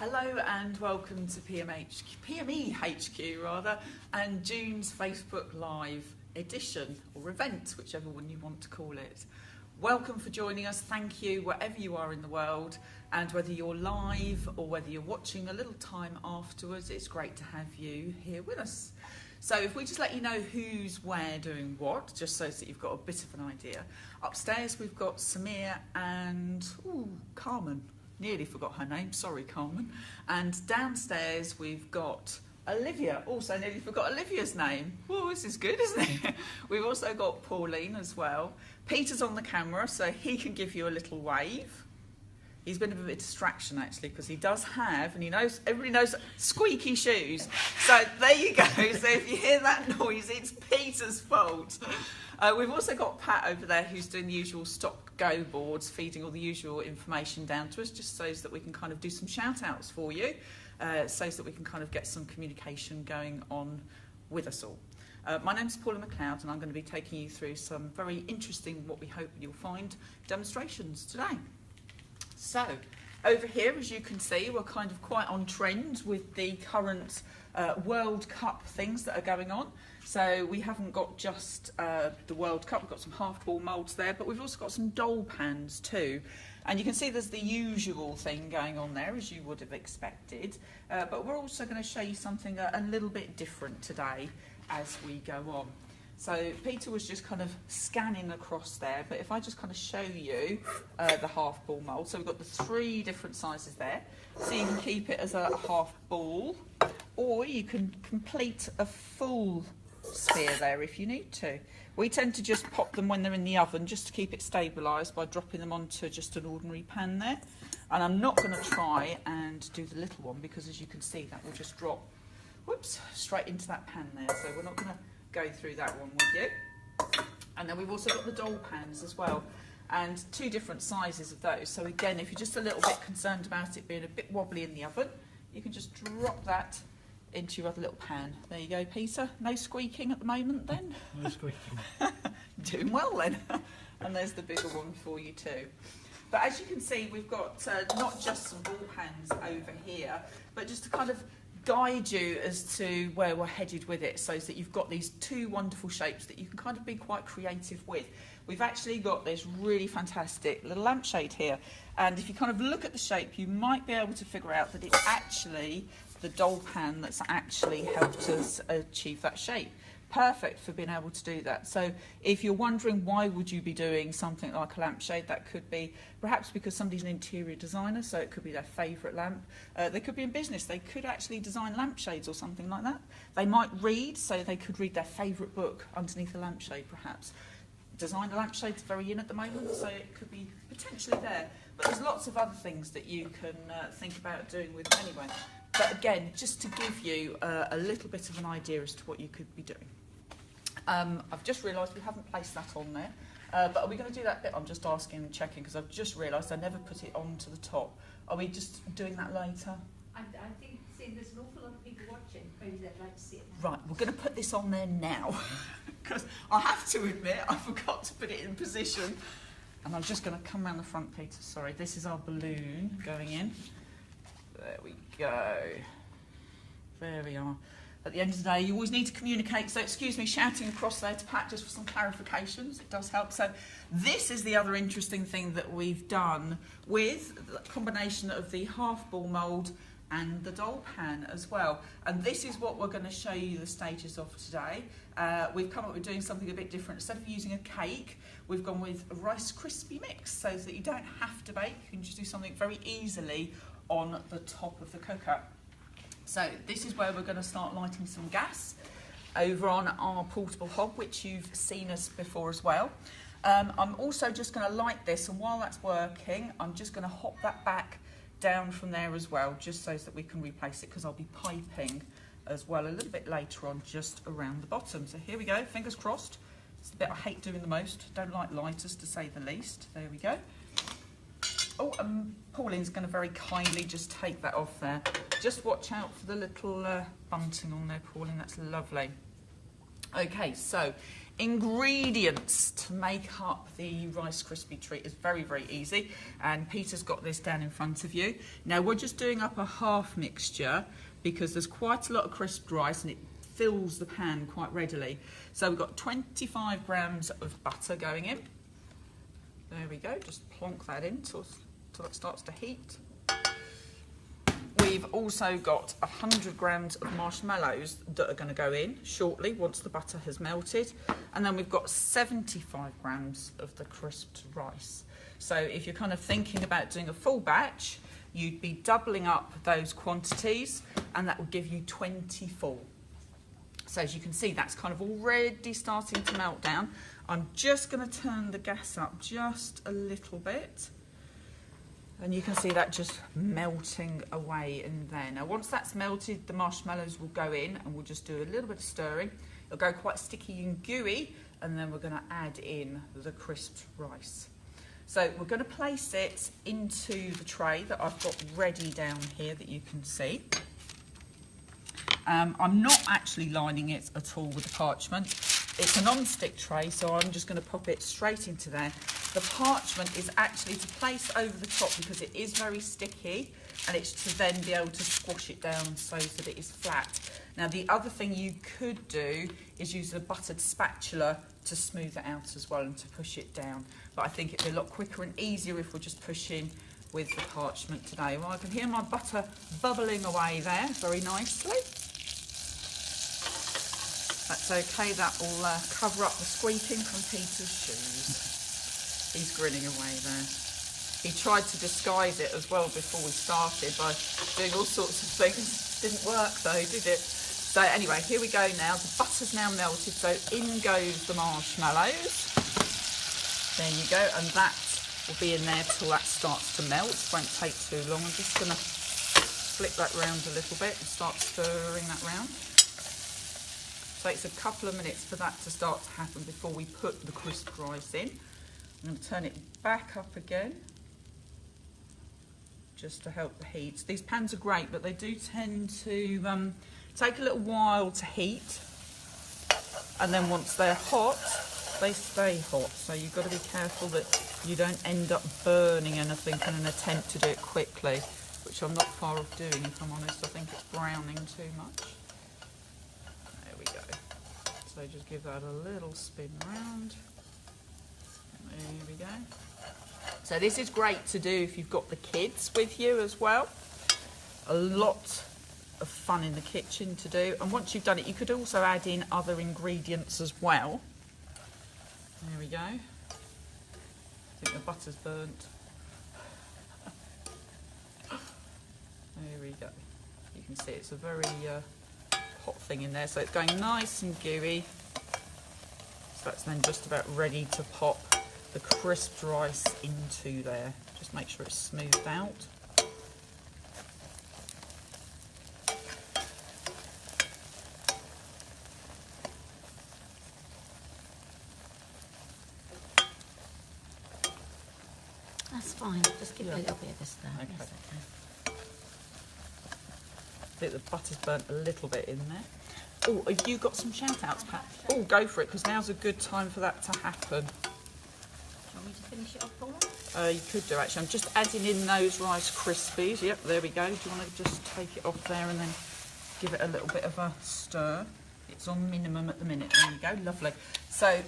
Hello and welcome to PME HQ rather, and June's Facebook Live edition or event, whichever one you want to call it. Welcome for joining us. Thank you wherever you are in the world, and whether you're live or whether you're watching a little time afterwards, it's great to have you here with us. So if we just let you know who's where doing what, just so that you've got a bit of an idea. Upstairs we've got Samir and Carmen. Nearly forgot her name, sorry Carmen. And downstairs we've got Olivia, also nearly forgot Olivia's name. Oh, this is good, isn't it? We've also got Pauline as well. Peter's on the camera, so he can give you a little wave. He's been a bit of a distraction actually, because he does have, and he knows, everybody knows, squeaky shoes. So there you go. So if you hear that noise, it's Peter's fault. We've also got Pat over there who's doing the usual stop-go boards, feeding all the usual information down to us, just so that we can kind of do some shout-outs for you, so that we can kind of get some communication going on with us all. My name's Paula McLeod, and I'm going to be taking you through some very interesting, what we hope you'll find, demonstrations today. So, over here, as you can see, we're kind of quite on trend with the current World Cup things that are going on. So we haven't got just the World Cup, we've got some half ball moulds there, but we've also got some doll pans too. And you can see there's the usual thing going on there, as you would have expected. But we're also going to show you something a little bit different today as we go on. So Peter was just kind of scanning across there, but if I just kind of show you the half ball mould. So we've got the 3 different sizes there. So you can keep it as a half ball, or you can complete a full sphere there if you need to. We tend to just pop them when they're in the oven just to keep it stabilised by dropping them onto just an ordinary pan there. And I'm not going to try and do the little one because, as you can see, that will just drop, whoops, straight into that pan there. So we're not going to go through that one with you. And then we've also got the doll pans as well, and 2 different sizes of those. So again, if you're just a little bit concerned about it being a bit wobbly in the oven, you can just drop that into your other little pan. There you go, Peter. No squeaking at the moment then? No squeaking. Doing well then. And there's the bigger one for you too. But as you can see, we've got not just some ball pans over here, but just to kind of guide you as to where we're headed with it, so that you've got these 2 wonderful shapes that you can kind of be quite creative with. We've actually got this really fantastic little lampshade here, and if you kind of look at the shape, you might be able to figure out that it's actually the doll pan that's actually helped us achieve that shape. Perfect for being able to do that. So if you're wondering why would you be doing something like a lampshade, that could be perhaps because somebody's an interior designer, so it could be their favourite lamp. They could be in business, they could actually design lampshades or something like that. They might read, so they could read their favourite book underneath a lampshade perhaps. Design a lampshade's very in at the moment, so it could be potentially there. But there's lots of other things that you can think about doing with them anyway. But again, just to give you a little bit of an idea as to what you could be doing. I've just realised we haven't placed that on there, but are we going to do that bit? I'm just asking and checking because I've just realised I never put it on to the top. Are we just doing that later? I think there's an awful lot of people watching, maybe they'd like to see it now. Right, we're going to put this on there now because I have to admit I forgot to put it in position, and I'm just going to come around the front, Peter, sorry. This is our balloon going in. There we go. There we are. At the end of the day, you always need to communicate, so excuse me shouting across there to Pat just for some clarifications, it does help. So this is the other interesting thing that we've done with the combination of the half ball mould and the doll pan as well. And this is what we're going to show you the stages of today. We've come up with doing something a bit different. Instead of using a cake, we've gone with a Rice Krispie mix, so that you don't have to bake, you can just do something very easily on the top of the cooker. So this is where we're going to start lighting some gas over on our portable hob, which you've seen us before as well. I'm also just going to light this, and while that's working, I'm just going to hop that back down from there as well, just so that we can replace it, because I'll be piping as well a little bit later on, just around the bottom. So here we go, fingers crossed. It's the bit I hate doing the most. Don't like lighters, to say the least. There we go. Oh, and Pauline's going to very kindly just take that off there. Just watch out for the little bunting on there, Pauline. That's lovely. Okay, so ingredients to make up the Rice Krispie treat is very, very easy, and Peter's got this down in front of you. Now we're just doing up a half mixture because there's quite a lot of crisped rice and it fills the pan quite readily. So we've got 25 grams of butter going in. There we go, just plonk that in till it starts to heat. We've also got 100 grams of marshmallows that are going to go in shortly once the butter has melted. And then we've got 75 grams of the crisped rice. So if you're kind of thinking about doing a full batch, you'd be doubling up those quantities and that will give you 20 full. So as you can see, that's kind of already starting to melt down. I'm just going to turn the gas up just a little bit. And you can see that just melting away in there. Now once that's melted, the marshmallows will go in and we'll just do a little bit of stirring. It'll go quite sticky and gooey, and then we're going to add in the crisped rice. So we're going to place it into the tray that I've got ready down here that you can see. I'm not actually lining it at all with the parchment. It's a non-stick tray, so I'm just going to pop it straight into there. The parchment is actually to place over the top because it is very sticky, and it's to then be able to squash it down so that it is flat. Now the other thing you could do is use a buttered spatula to smooth it out as well and to push it down. But I think it'd be a lot quicker and easier if we're just pushing with the parchment today. Well, I can hear my butter bubbling away there very nicely. That's okay, that will cover up the squeaking from Peter's shoes. He's grinning away there. He tried to disguise it as well before we started by doing all sorts of things. Didn't work though, did it? So anyway, here we go now. The butter's now melted, so in goes the marshmallows. There you go, and that will be in there till that starts to melt. Won't take too long. I'm just going to flick that round a little bit and start stirring that round. Takes a couple of minutes for that to start to happen before we put the crisped rice in. I'm going to turn it back up again just to help the heat. These pans are great, but they do tend to take a little while to heat, and then once they're hot they stay hot, so you've got to be careful that you don't end up burning anything in an attempt to do it quickly, which I'm not far off doing, if I'm honest. I think it's browning too much. So just give that a little spin round. There we go. So this is great to do if you've got the kids with you as well. A lot of fun in the kitchen to do. And once you've done it, you could also add in other ingredients as well. There we go. I think the butter's burnt. There we go. You can see it's a very hot thing in there, so it's going nice and gooey. So that's then just about ready to pop the crisped rice into there. Just make sure it's smoothed out. That's fine, just give it a little bit of this there. Okay. Yes, okay. I think the butter's burnt a little bit in there. Oh, have you got some shout-outs, Pat? Oh, go for it, because now's a good time for that to happen. Do you want me to finish it off, Paula? You could do, actually. I'm just adding in those Rice Krispies. Yep, there we go. Do you want to just take it off there and then give it a little bit of a stir? It's on minimum at the minute. There we go, lovely. So,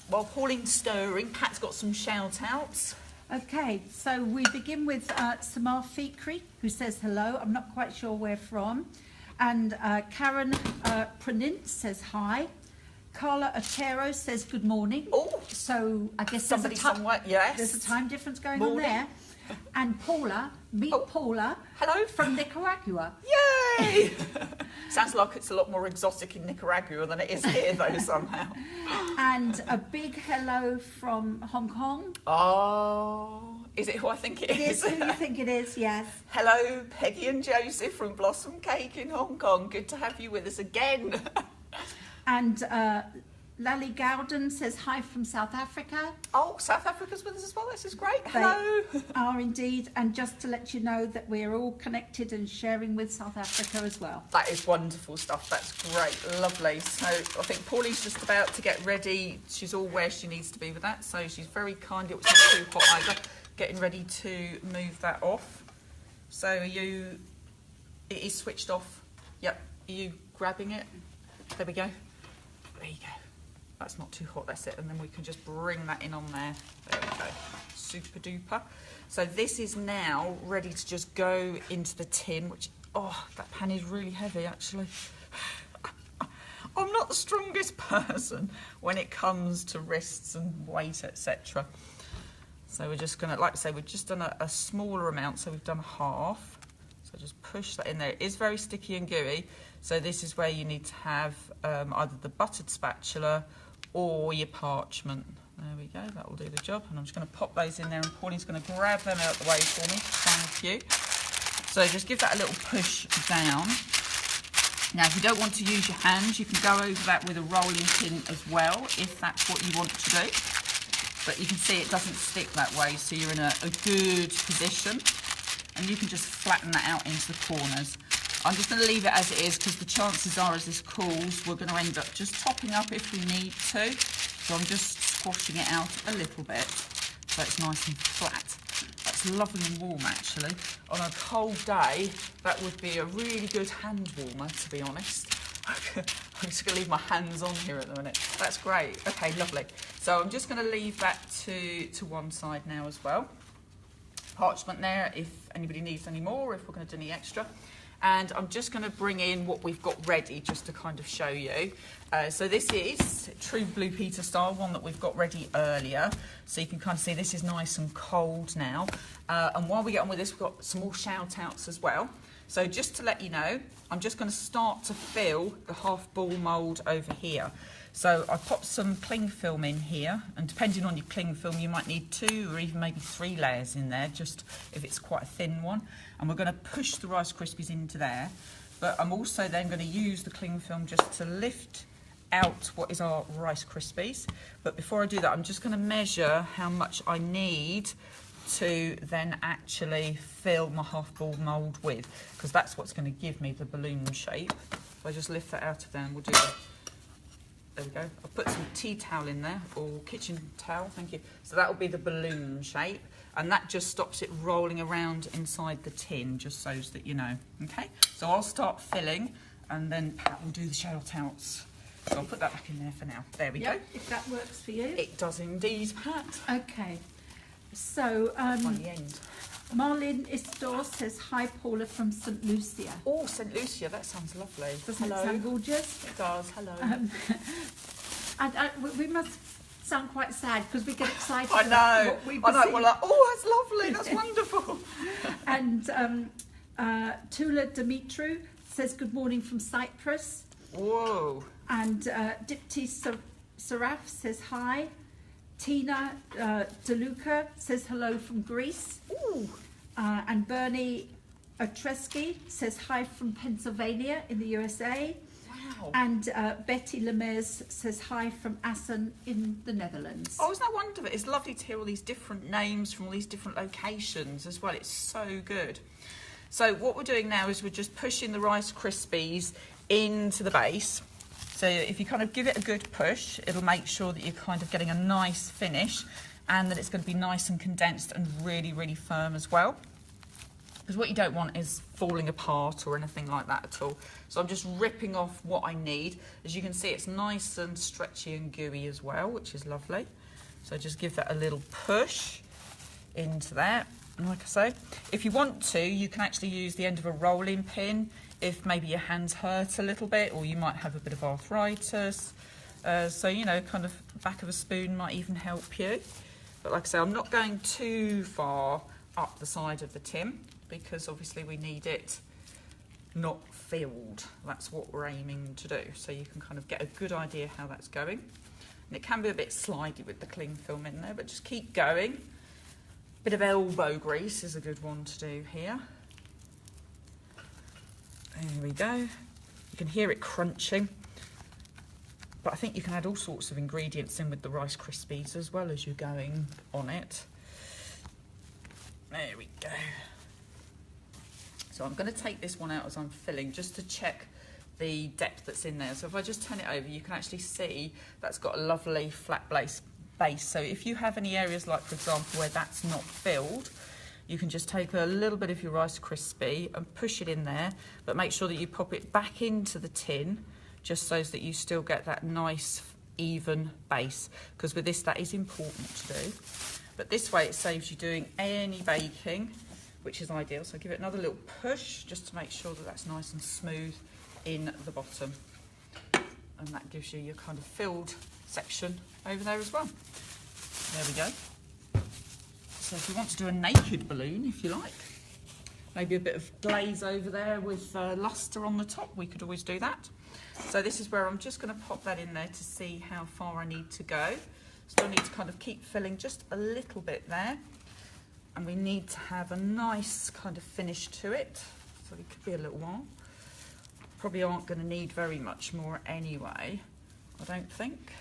while Pauline's stirring, Pat's got some shout-outs. Okay, so we begin with Samar Fikri, who says hello. I'm not quite sure where from. And Karen Pranint says hi. Carla Otero says good morning. Oh, so I guess somebody somewhere, yes. There's a time difference going Morning. on there. And Paula, Paula. Hello. From Nicaragua. Yay! Sounds like it's a lot more exotic in Nicaragua than it is here, though, somehow. And a big hello from Hong Kong. Oh, is it who I think it is? It is who you think it is, yes. Hello, Peggy and Joseph from Blossom Cake in Hong Kong. Good to have you with us again. And Lally Gowden says hi from South Africa. Oh, South Africa's with us as well. This is great. Hello. They are indeed. And just to let you know that we're all connected and sharing with South Africa as well. That is wonderful stuff. That's great. Lovely. So I think Paulie's just about to get ready. She's all where she needs to be with that. So she's very kind. It was not too hot either. Getting ready to move that off. So it is switched off. Yep. Are you grabbing it? There we go. There you go. That's not too hot, that's it. And then we can just bring that in on there. There we go. Super duper. So this is now ready to just go into the tin, which, oh, that pan is really heavy actually. I'm not the strongest person when it comes to wrists and weight, etc. So we're just gonna, like I say, we've just done a smaller amount, so we've done half. So just push that in there. It is very sticky and gooey. So this is where you need to have either the buttered spatula or your parchment. There we go, that will do the job. And I'm just going to pop those in there and Paulie's going to grab them out the way for me. Thank you. So just give that a little push down. Now, if you don't want to use your hands, you can go over that with a rolling pin as well, if that's what you want to do. But you can see it doesn't stick that way, so you're in a good position. And you can just flatten that out into the corners. I'm just going to leave it as it is because the chances are as this cools we're going to end up just topping up if we need to. So I'm just squashing it out a little bit so it's nice and flat. That's lovely and warm actually. On a cold day that would be a really good hand warmer, to be honest. I'm just going to leave my hands on here at the minute. That's great. Okay, lovely. So I'm just going to leave that to one side now as well. Parchment there if anybody needs any more, if we're going to do any extra. And I'm just going to bring in what we've got ready just to kind of show you. So this is true Blue Peter style, one that we've got ready earlier. So you can kind of see this is nice and cold now. And while we get on with this, we've got some more shout outs as well. So just to let you know, I'm just going to start to fill the half ball mould over here. So I popped some cling film in here, and depending on your cling film, you might need 2 or even maybe 3 layers in there, just if it's quite a thin one. And we're going to push the Rice Krispies into there. But I'm also then going to use the cling film just to lift out what is our Rice Krispies. But before I do that, I'm just going to measure how much I need to then actually fill my half ball mould with, because that's what's going to give me the balloon shape. So I just lift that out of there and we'll do that. There we go. I'll put some tea towel in there, or kitchen towel, thank you. So that will be the balloon shape, and that just stops it rolling around inside the tin, just so that you know. Okay, so I'll start filling, and then Pat will do the shout outs. So I'll put that back in there for now. There we go. If that works for you. It does indeed, Pat. Okay. So, On the end. Marlene Istor says, hi Paula from St Lucia. Oh, St Lucia, that sounds lovely. Doesn't it sound gorgeous? It does, hello. We must sound quite sad because we get excited I know. what we I know, perceive. we're like, oh, that's lovely, that's wonderful. And Tula Dimitru says, good morning from Cyprus. Whoa. And Dipti Saraf says, hi. Tina DeLuca says hello from Greece. Ooh. And Bernie Otreski says hi from Pennsylvania in the USA. Wow. And Betty Lemers says hi from Assen in the Netherlands. Oh, isn't that wonderful? It's lovely to hear all these different names from all these different locations as well. It's so good. So what we're doing now is we're just pushing the Rice Krispies into the base. So if you kind of give it a good push, it'll make sure that you're kind of getting a nice finish and that it's going to be nice and condensed and really, really firm as well. Because what you don't want is falling apart or anything like that at all. So I'm just ripping off what I need. As you can see, it's nice and stretchy and gooey as well, which is lovely. So just give that a little push into that. And like I say, if you want to, you can actually use the end of a rolling pin if maybe your hands hurt a little bit, or you might have a bit of arthritis. So, you know, kind of back of a spoon might even help you. But like I say, I'm not going too far up the side of the tin because obviously we need it not filled. That's what we're aiming to do. So you can kind of get a good idea how that's going. And it can be a bit slidey with the cling film in there, but just keep going. Bit of elbow grease is a good one to do here. There we go. You can hear it crunching. but I think you can add all sorts of ingredients in with the Rice Krispies as well as you're going on it. There we go. So I'm going to take this one out as I'm filling just to check the depth that's in there. So if I just turn it over, you can actually see that's got a lovely flat base. So if you have any areas like, for example, where that's not filled, you can just take a little bit of your Rice Krispie and push it in there, but make sure that you pop it back into the tin just so that you still get that nice even base, because with this that is important to do. But this way it saves you doing any baking, which is ideal. So give it another little push just to make sure that that's nice and smooth in the bottom. And that gives you your kind of filled section over there as well. There we go. So if you want to do a naked balloon, if you like, maybe a bit of glaze over there with lustre on the top, we could always do that. So this is where I'm just going to pop that in there to see how far I need to go. Still need to kind of keep filling just a little bit there. And we need to have a nice kind of finish to it. So it could be a little while. Probably aren't going to need very much more anyway, I don't think.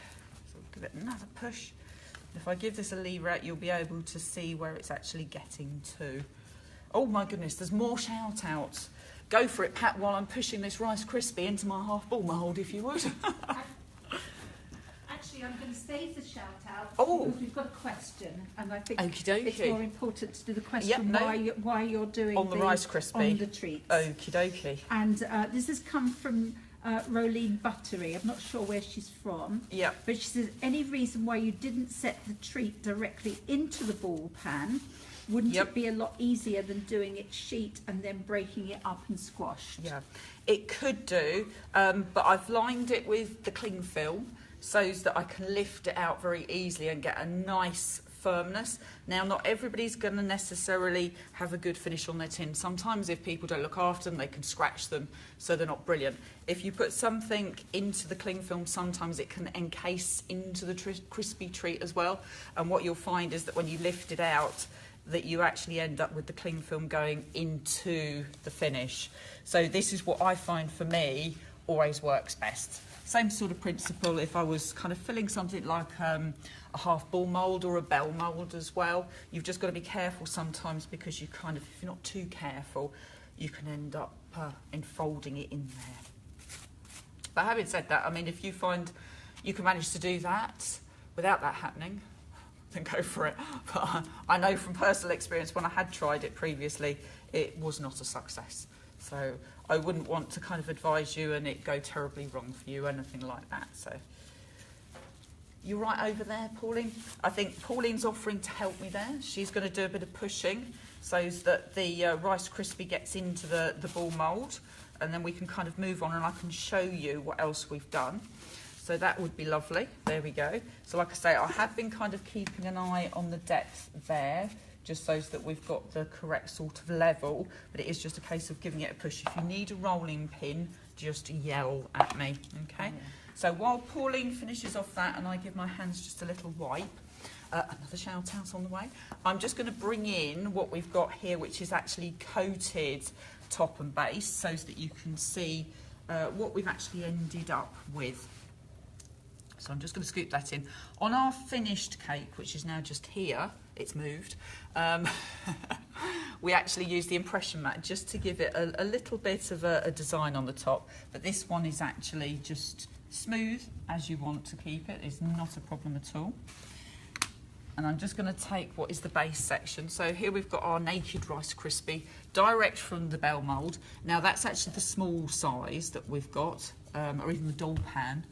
So we'll give it another push. If I give this a lever out, you'll be able to see where it's actually getting to. Oh my goodness, there's more shout outs. Go for it, Pat, while I'm pushing this Rice Krispie into my half ball mould, if you would. Actually, I'm going to save the shout out Oh. because we've got a question, and I think Okie it's dokie. more important to do the question Yep, no. why you're doing On the Rice Krispie. on the treats. Okie dokie. And this has come from Rolene Buttery. I'm not sure where she's from. Yeah. But she says, any reason why you didn't set the treat directly into the ball pan? Wouldn't Yep. it be a lot easier than doing it sheet and then breaking it up and squashed? Yeah, it could do, but I've lined it with the cling film so that I can lift it out very easily and get a nice firmness. Now, not everybody's going to necessarily have a good finish on their tin. Sometimes if people don't look after them, they can scratch them, so they're not brilliant. If you put something into the cling film, sometimes it can encase into the crispy treat as well. And what you'll find is that when you lift it out, that you actually end up with the cling film going into the finish. So this is what I find for me always works best. Same sort of principle if I was kind of filling something like a half ball mould or a bell mould as well. You've just got to be careful sometimes, because you kind of, if you're not too careful, you can end up enfolding it in there. But having said that, I mean, if you find you can manage to do that without that happening, then go for it. But I know from personal experience, when I had tried it previously, it was not a success. So I wouldn't want to kind of advise you and it go terribly wrong for you, anything like that. So you're right over there, Pauline. I think Pauline's offering to help me there. She's going to do a bit of pushing so that the Rice Krispie gets into the ball mould, and then we can kind of move on and I can show you what else we've done. So that would be lovely. There we go. So like I say, I have been kind of keeping an eye on the depth there, just so that we've got the correct sort of level, but it is just a case of giving it a push. If you need a rolling pin, just yell at me, okay? Yeah. So while Pauline finishes off that and I give my hands just a little wipe, another shout out on the way, I'm just going to bring in what we've got here, which is actually coated top and base, so that you can see what we've actually ended up with. So I'm just going to scoop that in. On our finished cake, which is now just here, it's moved, we actually use the impression mat just to give it a little bit of a design on the top. But this one is actually just smooth as you want to keep it. It's not a problem at all. And I'm just going to take what is the base section. So here we've got our naked Rice Krispie, direct from the bell mould. Now that's actually the small size that we've got, or even the doll pan.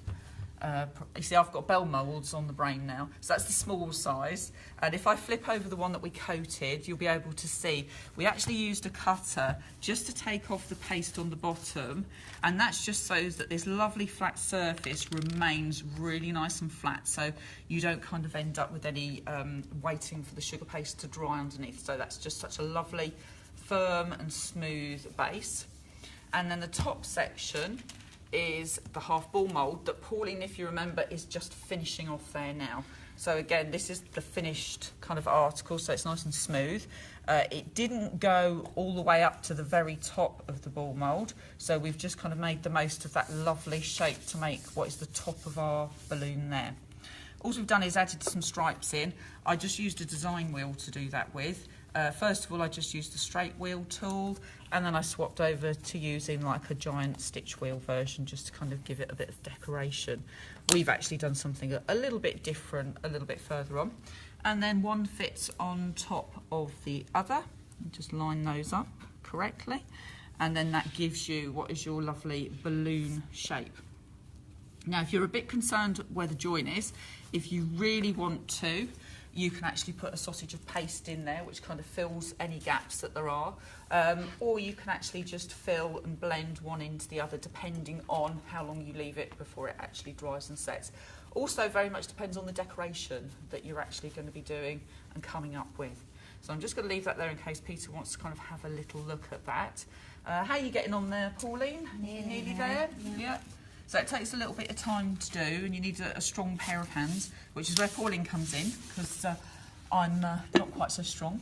You see, I've got bell moulds on the brain now, so that's the small size. And if I flip over the one that we coated, you'll be able to see we actually used a cutter just to take off the paste on the bottom, and that's just so that this lovely flat surface remains really nice and flat, so you don't kind of end up with any waiting for the sugar paste to dry underneath. So that's just such a lovely, firm and smooth base. And then the top section is the half ball mould that Pauline, if you remember, is just finishing off there now. So again, this is the finished kind of article, so it's nice and smooth. It didn't go all the way up to the very top of the ball mould, so we've just kind of made the most of that lovely shape to make what is the top of our balloon there. All we've done is added some stripes in. I just used a design wheel to do that with. First of all, I just used the straight wheel tool, and then I swapped over to using like a giant stitch wheel version just to kind of give it a bit of decoration. We've actually done something a little bit different a little bit further on. And then one fits on top of the other. Just line those up correctly. And then that gives you what is your lovely balloon shape. Now, if you're a bit concerned where the join is, if you really want to, you can actually put a sausage of paste in there, which kind of fills any gaps that there are. Or you can actually just fill and blend one into the other, depending on how long you leave it before it actually dries and sets. Also, very much depends on the decoration that you're actually going to be doing and coming up with. So I'm just going to leave that there in case Peter wants to kind of have a little look at that. How are you getting on there, Pauline? Nearly there? Yeah. So it takes a little bit of time to do, and you need a strong pair of hands, which is where Pauline comes in, because I'm not quite so strong.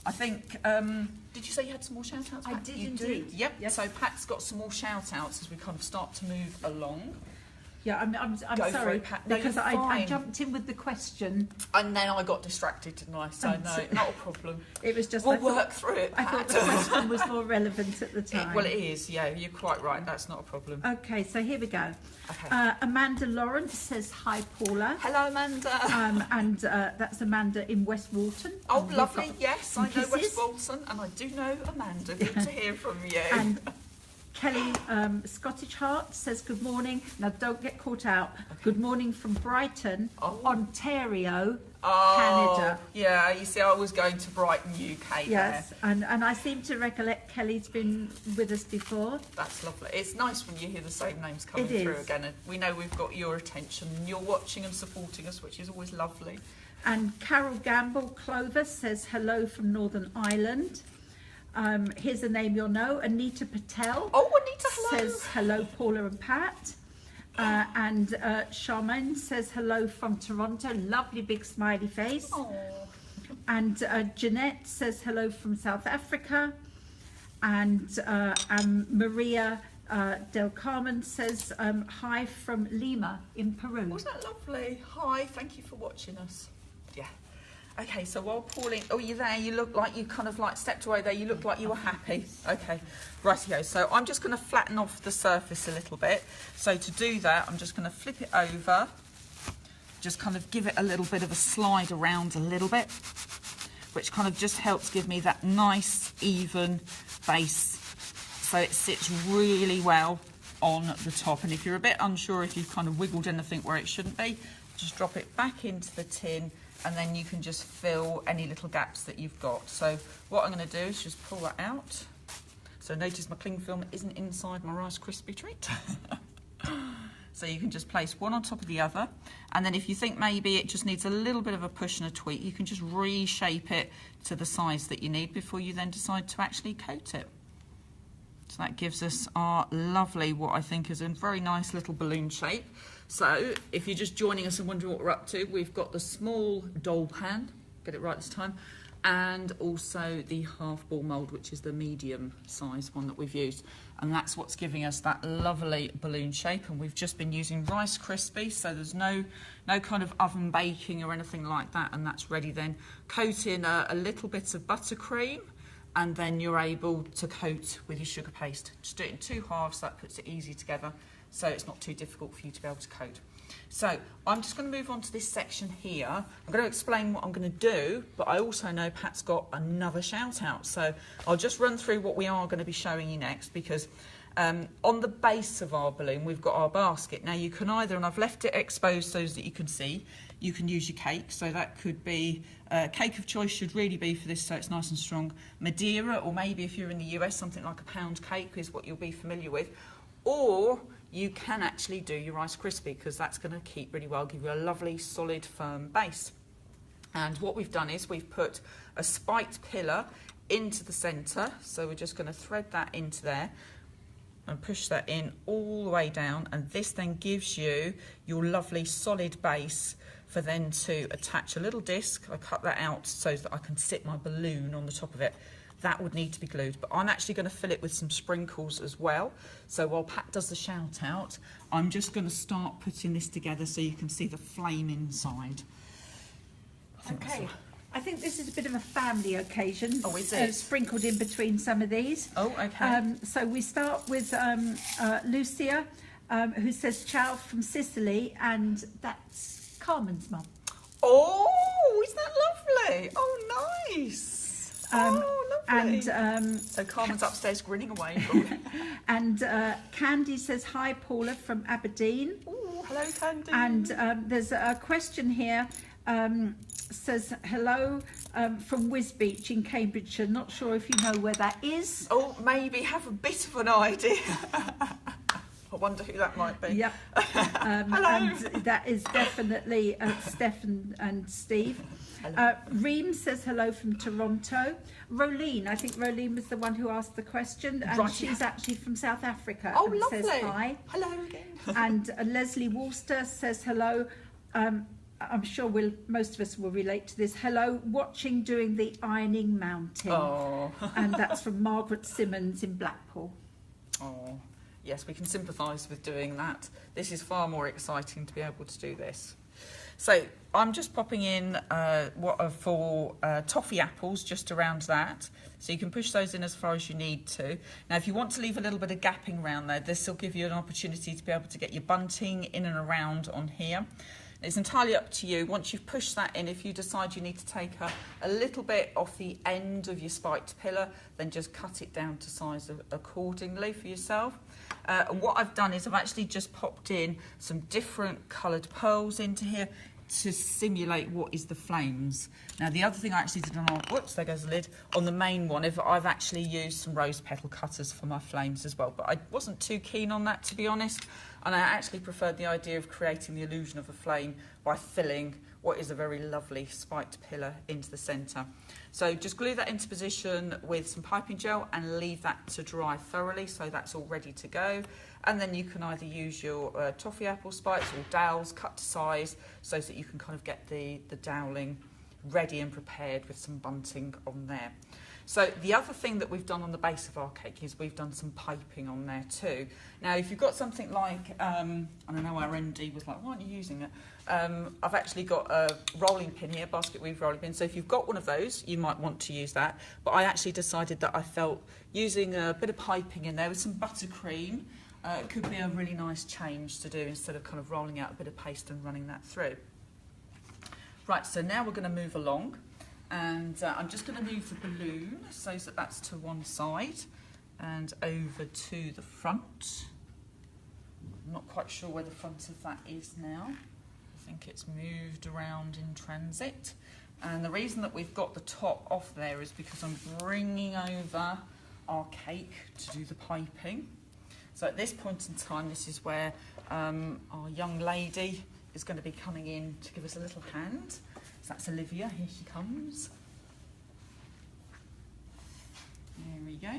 I think, did you say you had some more shout-outs, Pat? I did indeed. Yep, yes. So Pat's got some more shout-outs as we kind of start to move along. Yeah, I'm sorry, Pat. No, because I jumped in with the question. And then I got distracted, didn't I? So no, not a problem. It was just, we'll work through it, Pat. I thought the question was more relevant at the time. Well, it is, yeah, you're quite right. That's not a problem. Okay, so here we go. Okay. Amanda Lawrence says, hi, Paula. Hello, Amanda. And that's Amanda in West Walton. Oh, lovely, yes, I know kisses. West Walton, and I do know Amanda. Good to hear from you. And Kelly Scottish Heart says, good morning. Now, don't get caught out. Okay. Good morning from Brighton, Ontario, Canada. Yeah, you see, I was going to Brighton, UK. Yes, there. and I seem to recollect Kelly's been with us before. That's lovely. It's nice when you hear the same names coming through again. And we know we've got your attention and you're watching and supporting us, which is always lovely. And Carol Gamble Clover says, hello from Northern Ireland. Here's a name you'll know, Anita Patel. Oh, Anita, hello. Says hello, Paula and Pat. And Charmaine says hello from Toronto. Lovely big smiley face. Aww. And Jeanette says hello from South Africa. And Maria Del Carmen says hi from Lima in Peru. Wasn't that lovely? Hi, thank you for watching us. Yeah. Okay, so while Pauline, oh, you're there, you look like you kind of like stepped away there, you look like you were happy. Okay, rightio. So I'm just going to flatten off the surface a little bit. So to do that, I'm just going to flip it over, just kind of give it a little bit of a slide around a little bit, which kind of just helps give me that nice, even base. So it sits really well on the top. And if you're a bit unsure if you've kind of wiggled anything where it shouldn't be, just drop it back into the tin, and then you can just fill any little gaps that you've got. So what I'm going to do is just pull that out. So notice my cling film isn't inside my Rice Krispie treat. So you can just place one on top of the other, and then if you think maybe it just needs a little bit of a push and a tweak, you can just reshape it to the size that you need before you then decide to actually coat it. So that gives us our lovely, what I think is a very nice little balloon shape. So if you're just joining us and wondering what we're up to, we've got the small doll pan, get it right this time, and also the half ball mould, which is the medium size one that we've used. And that's what's giving us that lovely balloon shape. And we've just been using Rice Krispie, so there's no kind of oven baking or anything like that. And that's ready then. Coat in a little bit of buttercream, and then you're able to coat with your sugar paste. Just do it in 2 halves, that puts it easy together, so it's not too difficult for you to be able to coat. So I'm just going to move on to this section here. I'm going to explain what I'm going to do, but I also know Pat's got another shout out. So I'll just run through what we are going to be showing you next, because on the base of our balloon, we've got our basket. Now you can either, and I've left it exposed so that you can see, you can use your cake. So that could be, cake of choice should really be for this so it's nice and strong. Madeira, or maybe if you're in the US, something like a pound cake is what you'll be familiar with. Or you can actually do your Rice Krispie, because that's going to keep really well, give you a lovely, solid, firm base. And what we've done is we've put a spiked pillar into the centre. So we're just going to thread that into there and push that in all the way down. And this then gives you your lovely solid base for then to attach a little disc. I cut that out so that I can sit my balloon on the top of it. That would need to be glued, but I'm actually going to fill it with some sprinkles as well. So while Pat does the shout out, I'm just going to start putting this together so you can see the flame inside. I think this is a bit of a family occasion. Oh, is it? Sprinkled in between some of these. Oh, okay. So we start with Lucia, who says ciao from Sicily, and that's Carmen's mum. Oh, isn't that lovely? Oh, nice. Oh, lovely. And so Carmen's upstairs grinning away. and Candy says hi, Paula from Aberdeen. Oh, hello, Candy. And there's a question here. Says hello from Wisbeach in Cambridgeshire. Not sure if you know where that is. Oh, maybe have a bit of an idea. I wonder who that might be. Yep. Hello. And that is definitely Steph and Steve. Reem says hello from Toronto. Rolene, I think Rolene was the one who asked the question, and she's actually from South Africa. Oh, and lovely. Says hi. Hello again. And Leslie Wolster says hello. I'm sure most of us will relate to this. Hello, watching doing the ironing mountain. Oh. And that's from Margaret Simmons in Blackpool. Oh, yes, we can sympathise with doing that. This is far more exciting to be able to do this. So I'm just popping in what are for toffee apples just around that. So you can push those in as far as you need to. Now, if you want to leave a little bit of gapping around there, this will give you an opportunity to be able to get your bunting in and around on here. It's entirely up to you. Once you've pushed that in, if you decide you need to take a little bit off the end of your spiked pillar, then just cut it down to size accordingly for yourself. And what I've done is I've actually just popped in some different coloured pearls into here to simulate what is the flames. Now, the other thing I actually did on, whoops, there goes the lid, on the main one, I've actually used some rose petal cutters for my flames as well, but I wasn't too keen on that, to be honest, and I actually preferred the idea of creating the illusion of a flame by filling what is a very lovely spiked pillar into the centre. So just glue that into position with some piping gel and leave that to dry thoroughly, so that's all ready to go. And then you can either use your toffee apple spikes or dowels cut to size so that you can kind of get the doweling ready and prepared with some bunting on there. So the other thing that we've done on the base of our cake is we've done some piping on there too. Now, if you've got something like, I don't know, our MD was like, why aren't you using it? I've actually got a rolling pin here, basket weave rolling pin. So if you've got one of those, you might want to use that. But I actually decided that I felt using a bit of piping in there with some buttercream could be a really nice change to do instead of kind of rolling out a bit of paste and running that through. Right, so now we're going to move along. And I'm just going to move the balloon so that that's to one side and over to the front. I'm not quite sure where the front of that is now. I think it's moved around in transit. And the reason that we've got the top off there is because I'm bringing over our cake to do the piping. So at this point in time, this is where our young lady is going to be coming in to give us a little hand. So that's Olivia, here she comes. There we go.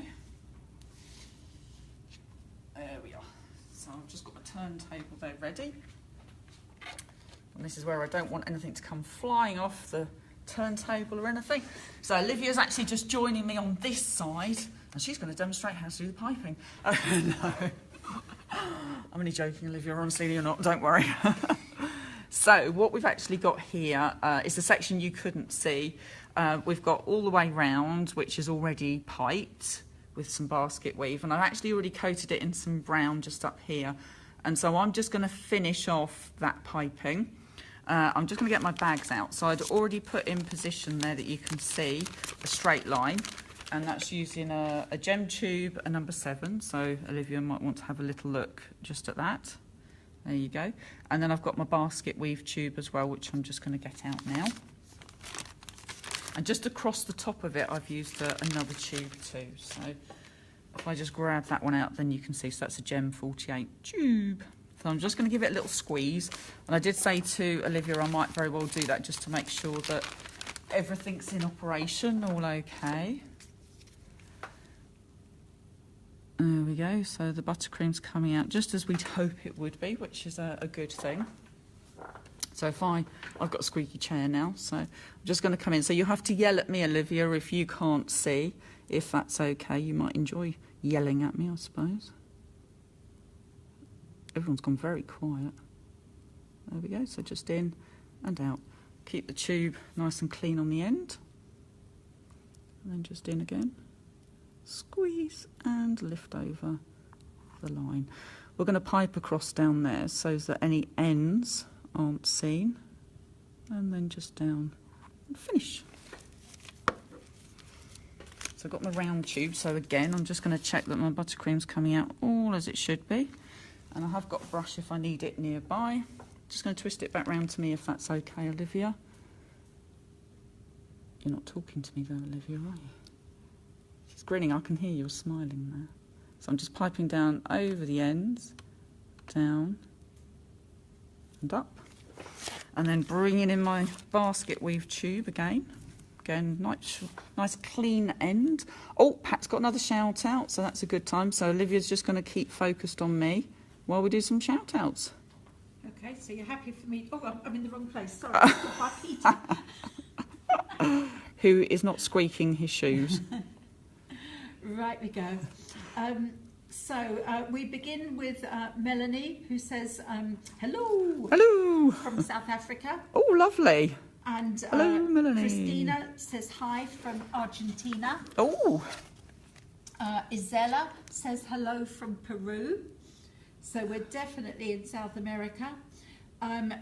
There we are. So I've just got my turntable there ready. And this is where I don't want anything to come flying off the turntable or anything. So Olivia's actually just joining me on this side, and she's going to demonstrate how to do the piping. No. I'm only joking, Olivia, honestly, you're not, don't worry. So what we've actually got here is the section you couldn't see. We've got all the way round, which is already piped with some basket weave, and I've actually already coated it in some brown just up here. And so I'm just going to finish off that piping. I'm just going to get my bags out. So I'd already put in position there that you can see a straight line, and that's using a gem tube, a number 7. So Olivia might want to have a little look just at that. There you go. And then I've got my basket weave tube as well, which I'm just going to get out now. And just across the top of it, I've used another tube too. So if I just grab that one out, then you can see, so that's a Gem 48 tube. So I'm just going to give it a little squeeze. And I did say to Olivia I might very well do that just to make sure that everything's in operation, all okay. There we go, so the buttercream's coming out just as we'd hope it would be, which is a good thing. So I've got a squeaky chair now, so I'm just going to come in. So you have to yell at me, Olivia, if you can't see, if that's okay. You might enjoy yelling at me, I suppose. Everyone's gone very quiet. There we go, so just in and out. Keep the tube nice and clean on the end. And then just in again. Squeeze and lift over the line. We're going to pipe across down there so that any ends aren't seen, and then just down and finish. So I've got my round tube, so again I'm just going to check that my buttercream's coming out all as it should be, and I have got a brush if I need it nearby. Just going to twist it back round to me if that's okay, Olivia. You're not talking to me though, Olivia, are you? She's grinning, I can hear you smiling there. So I'm just piping down over the ends, down and up. And then bringing in my basket weave tube again. Again, nice clean end. Oh, Pat's got another shout out, so that's a good time. So Olivia's just going to keep focused on me while we do some shout outs. Okay, so you're happy for me? Oh, I'm in the wrong place. Sorry, by Peter. Who is not squeaking his shoes. Right, we go. So we begin with Melanie, who says, hello. Hello. From South Africa. Oh, lovely. And hello, Melanie. Christina says hi from Argentina. Oh. Isella says hello from Peru. So we're definitely in South America.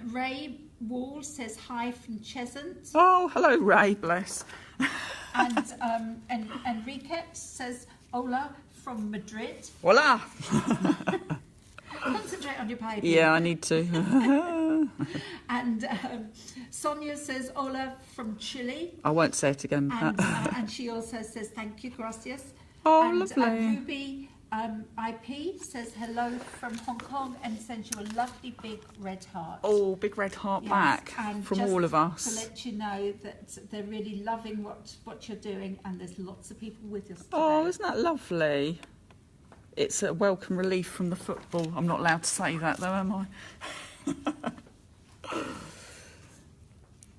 Ray Wall says hi from Cheshunt. Oh, hello, Ray, bless. And Enrique says hola from Madrid. Voila. Concentrate on your piping. Yeah, I need to. And Sonia says hola from Chile. I won't say it again. And she also says thank you, gracias. Oh, and, lovely. Ruby IP says hello from Hong Kong and sends you a lovely big red heart. Oh, big red heart Yes, back and from just all of us. to let you know that they're really loving what you're doing, and there's lots of people with us today. Oh, isn't that lovely? It's a welcome relief from the football. I'm not allowed to say that though, am I?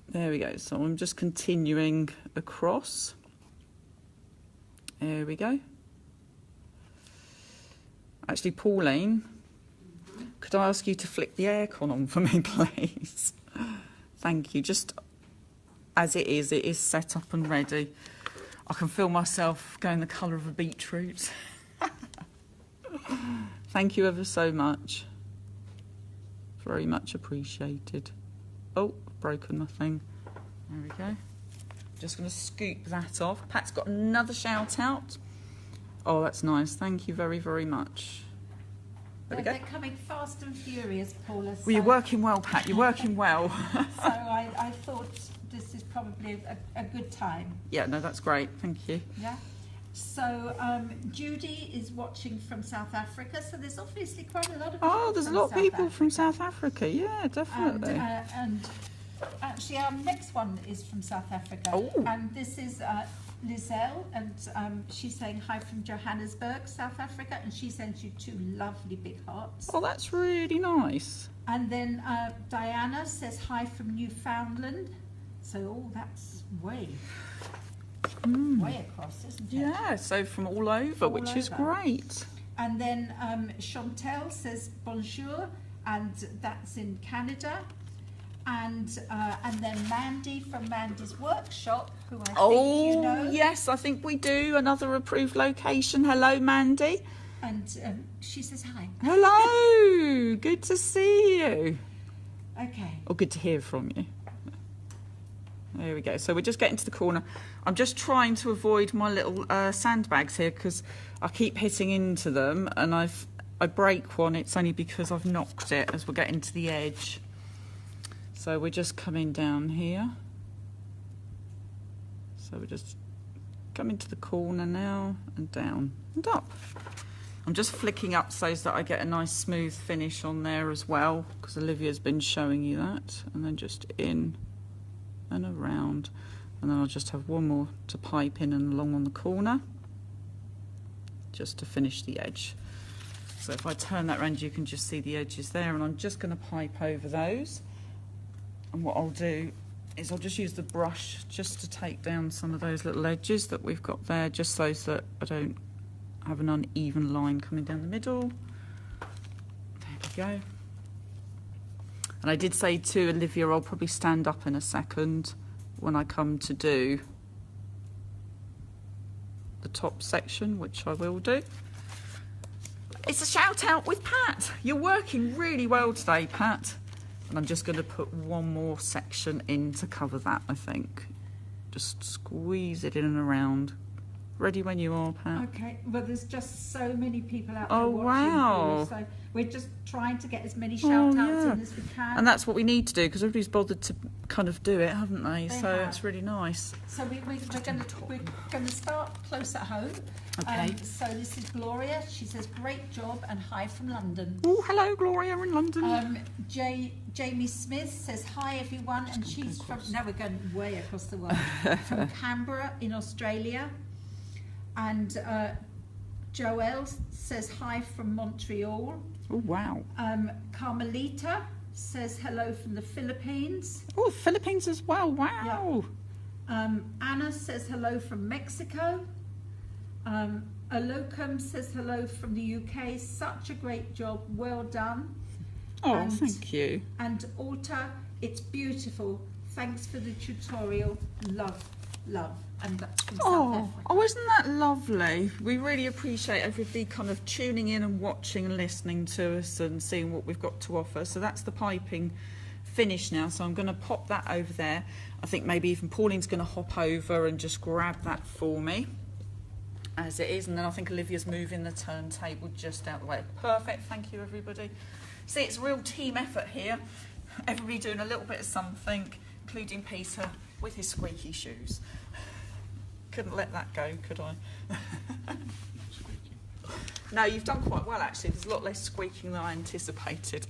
There we go. So I'm just continuing across. There we go. Actually, Pauline, could I ask you to flick the aircon on for me, please? Thank you. Just as it is set up and ready. I can feel myself going the colour of a beetroot. Thank you ever so much. Very much appreciated. Oh, I've broken my thing. There we go. Just going to scoop that off. Pat's got another shout out. Oh, that's nice. Thank you very, very much. There we go. They're coming fast and furious, Paula. Well, you're working well, Pat. You're working well. So I thought this is probably a good time. Yeah, no, that's great. Thank you. Yeah. So Judy is watching from South Africa. So there's obviously quite a lot of people. Oh, there's a lot of people from South Africa. Yeah, definitely. And actually, our next one is from South Africa. Oh. And this is Lizelle, and she's saying hi from Johannesburg, South Africa, and she sends you 2 lovely big hearts. Oh, that's really nice. And then Diana says hi from Newfoundland. So, that's way across, isn't it? Yeah, so from all over, which is great. And then Chantel says bonjour, and that's in Canada. And then Mandy from Mandy's Workshop, who I think you know. Oh, yes, I think we do. Another approved location. Hello, Mandy. And she says hi. Hello. Good to see you. Okay. Oh, good to hear from you. There we go. So we're just getting to the corner. I'm just trying to avoid my little sandbags here because I keep hitting into them, and I break one. It's only because I've knocked it as we're getting to the edge. So we're just coming down here. So we're just coming to the corner now and down and up. I'm just flicking up so that I get a nice smooth finish on there as well, because Olivia's been showing you that. And then just in and around. And then I'll just have one more to pipe in and along on the corner, just to finish the edge. So if I turn that around, you can just see the edges there, and I'm just going to pipe over those. And what I'll do is I'll just use the brush just to take down some of those little edges that we've got there, just so that I don't have an uneven line coming down the middle. There we go. And I did say to Olivia I'll probably stand up in a second when I come to do the top section, which I will do. It's a shout out with Pat. You're working really well today, Pat. And I'm just going to put one more section in to cover that, I think. Just squeeze it in and around. Ready when you are, Pat. Okay, well, there's just so many people out there Oh, watching. wow. So we're just trying to get as many shout outs in as we can. And that's what we need to do, because everybody's bothered to kind of do it, haven't they? They So have. it's really nice. So we're going to start close at home. Okay. So this is Gloria. She says, great job and hi from London. Oh, hello, Gloria in London. Jamie Smith says, hi everyone. And she's from, now we're going way across the world, from Canberra in Australia. And Joelle says, hi from Montreal. Oh, wow. Carmelita says, hello from the Philippines. Oh, Philippines as well. Wow. Yeah. Anna says, hello from Mexico. Alocum says hello from the UK. Such a great job. Well done. Oh, And- thank you. And Alta, it's beautiful. Thanks for the tutorial. Love. And that's from South Africa. Oh, isn't that lovely? We really appreciate everybody kind of tuning in and watching and listening to us and seeing what we've got to offer. So that's the piping finished now. So I'm going to pop that over there. I think maybe even Pauline's going to hop over and just grab that for me as it is. And then I think Olivia's moving the turntable just out the way. Perfect. Thank you, everybody. See, it's a real team effort here. Everybody doing a little bit of something, including Peter with his squeaky shoes. Couldn't let that go, could I? No, you've done quite well, actually. There's a lot less squeaking than I anticipated.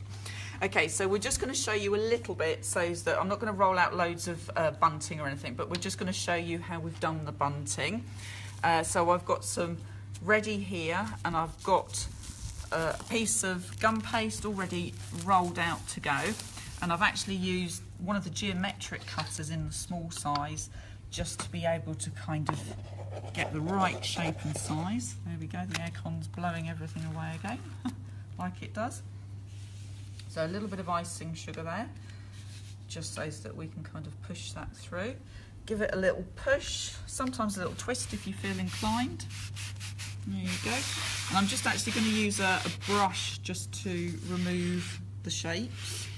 Okay, so we're just going to show you a little bit, so that I'm not going to roll out loads of bunting or anything, but we're just going to show you how we've done the bunting. So I've got some ready here, and I've got a piece of gum paste already rolled out to go, and I've actually used one of the geometric cutters in the small size just to be able to kind of get the right shape and size. There we go, the aircon's blowing everything away again, like it does. So a little bit of icing sugar there, just so that we can kind of push that through. Give it a little push, sometimes a little twist if you feel inclined. There you go. And I'm just actually going to use a brush just to remove the shapes.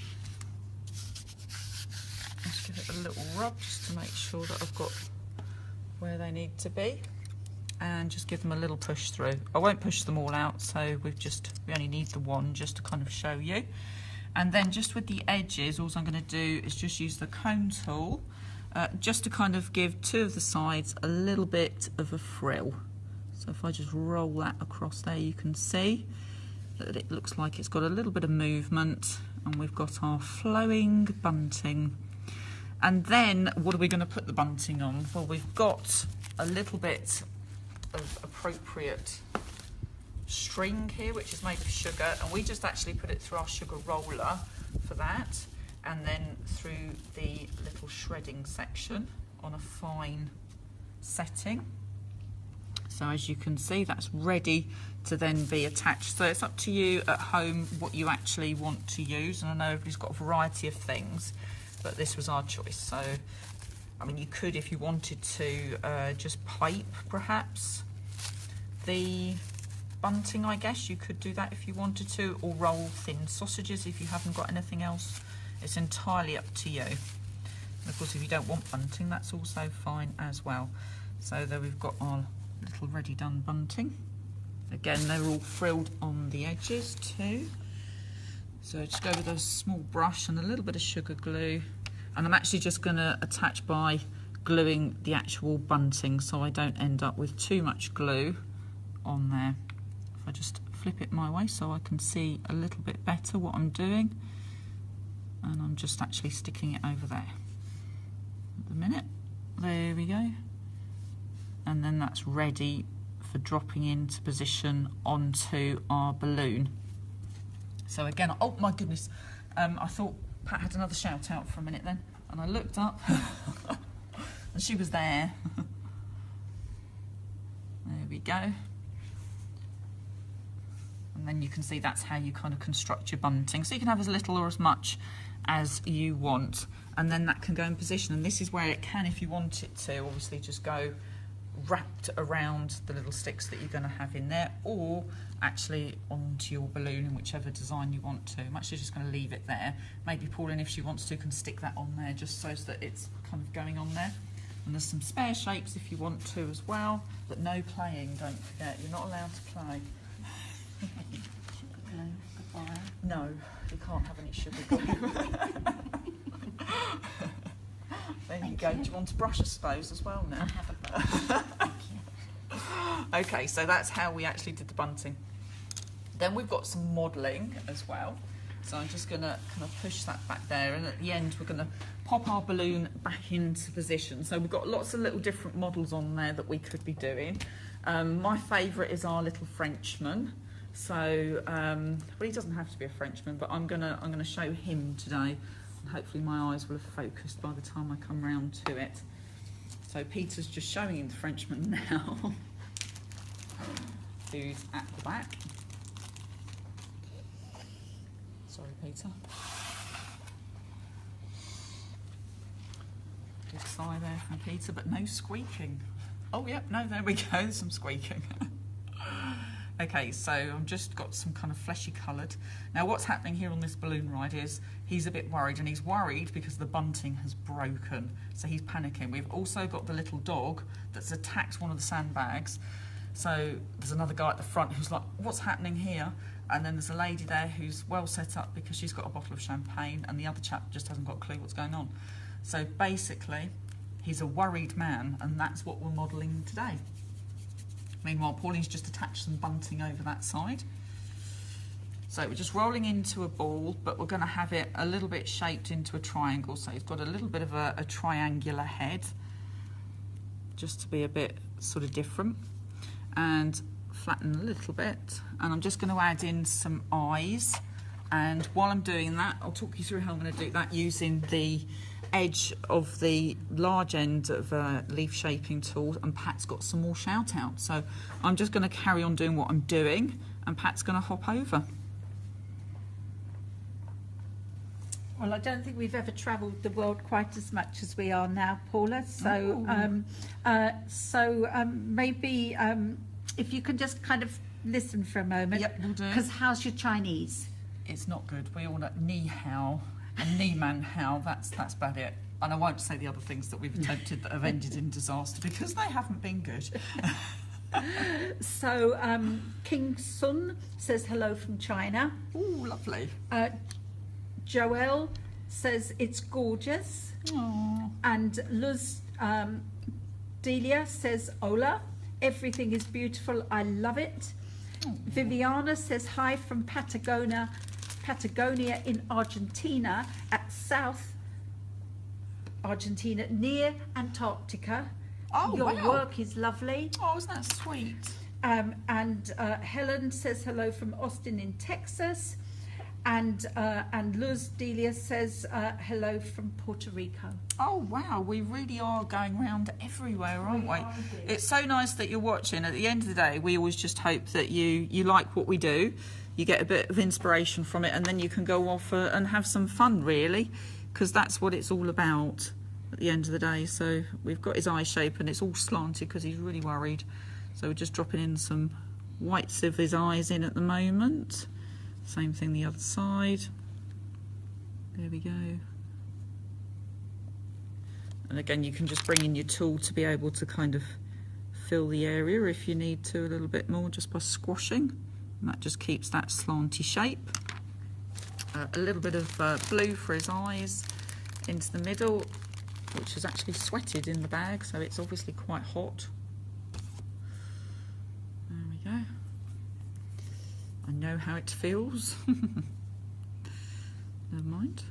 Just give it a little rub just to make sure that I've got where they need to be. And just give them a little push through. I won't push them all out, so we only need the one just to kind of show you. And then just with the edges, all I'm going to do is just use the cone tool just to kind of give two of the sides a little bit of a frill. So if I just roll that across there, you can see that it looks like it's got a little bit of movement, and we've got our flowing bunting. And then what are we going to put the bunting on? Well, we've got a little bit of appropriate string here, which is made of sugar, and we just actually put it through our sugar roller for that, and then through the little shredding section on a fine setting. So as you can see, that's ready to then be attached. So it's up to you at home what you actually want to use, and I know everybody's got a variety of things, but this was our choice. So I mean, you could, if you wanted to, just pipe perhaps the bunting, I guess. You could do that if you wanted to, or roll thin sausages if you haven't got anything else. It's entirely up to you. And of course, if you don't want bunting, that's also fine as well. So there we've got our little ready done bunting. Again, they're all frilled on the edges too. So just go with a small brush and a little bit of sugar glue. And I'm actually just going to attach by gluing the actual bunting, so I don't end up with too much glue on there. If I just flip it my way so I can see a little bit better what I'm doing. And I'm just actually sticking it over there at the minute. There we go. And then that's ready for dropping into position onto our balloon. So again, oh my goodness, I thought Pat had another shout out for a minute then, and I looked up and she was there. There we go. And then you can see that's how you kind of construct your bunting. So you can have as little or as much as you want, and then that can go in position. And this is where it can, if you want it to, obviously just go wrapped around the little sticks that you're going to have in there, or actually onto your balloon in whichever design you want to. I'm actually just going to leave it there. Maybe Pauline, if she wants to, can stick that on there just so that it's kind of going on there. And there's some spare shapes if you want to as well, but no playing, don't forget, you're not allowed to play. No, you can't have any sugar glue. There you go. Do you want a brush, I suppose, as well now? I have a brush. Thank you. Okay, so that's how we actually did the bunting. Then we've got some modelling as well. So I'm just going to kind of push that back there, and at the end we're going to pop our balloon back into position. So we've got lots of little different models on there that we could be doing. My favourite is our little Frenchman. So, well, he doesn't have to be a Frenchman, but I'm gonna show him today, and hopefully my eyes will have focused by the time I come round to it. So Peter's just showing him the Frenchman now, who's at the back. Sorry, Peter. Big sigh there from Peter, but no squeaking. Oh, yep, no, there we go, there's some squeaking. Okay, so I've just got some kind of fleshy coloured. Now what's happening here on this balloon ride is he's a bit worried, and he's worried because the bunting has broken, so he's panicking. We've also got the little dog that's attacked one of the sandbags. So there's another guy at the front who's like, what's happening here? And then there's a lady there who's well set up because she's got a bottle of champagne, and the other chap just hasn't got a clue what's going on. So basically, he's a worried man, and that's what we're modelling today. Meanwhile, Pauline's just attached some bunting over that side. So we're just rolling into a ball, but we're going to have it a little bit shaped into a triangle. So it's got a little bit of a triangular head, just to be a bit sort of different. And flatten a little bit. And I'm just going to add in some eyes. And while I'm doing that, I'll talk you through how I'm going to do that using the edge of the large end of a leaf shaping tool, and Pat's got some more shout out. So I'm just going to carry on doing what I'm doing, and Pat's going to hop over. Well, I don't think we've ever travelled the world quite as much as we are now, Paula. So, maybe if you can just kind of listen for a moment. Yep, we'll do. Because how's your Chinese? It's not good. We all know ni hao and ni man hao. That's about it. And I won't say the other things that we've attempted that have ended in disaster, because they haven't been good. So King Sun says hello from China. Oh, lovely. Joelle says it's gorgeous. Aww. And Luz Delia says hola. Everything is beautiful. I love it. Aww. Viviana says hi from Patagonia in Argentina, at South Argentina, near Antarctica. Oh, your wow. work is lovely. Oh, isn't that sweet? And Helen says hello from Austin in Texas. And Luz Delia says hello from Puerto Rico. Oh, wow, we really are going round everywhere, aren't we? It's so nice that you're watching. At the end of the day, we always just hope that you like what we do, you get a bit of inspiration from it, and then you can go off and have some fun, really, because that's what it's all about at the end of the day. So we've got his eye shape, and it's all slanted because he's really worried. So we're just dropping in some whites of his eyes in at the moment. Same thing the other side. There we go. And again, you can just bring in your tool to be able to kind of fill the area if you need to a little bit more, just by squashing. And that just keeps that slanty shape. A little bit of blue for his eyes into the middle, which is actually sweated in the bag, so it's obviously quite hot. There we go. I know how it feels. Never mind.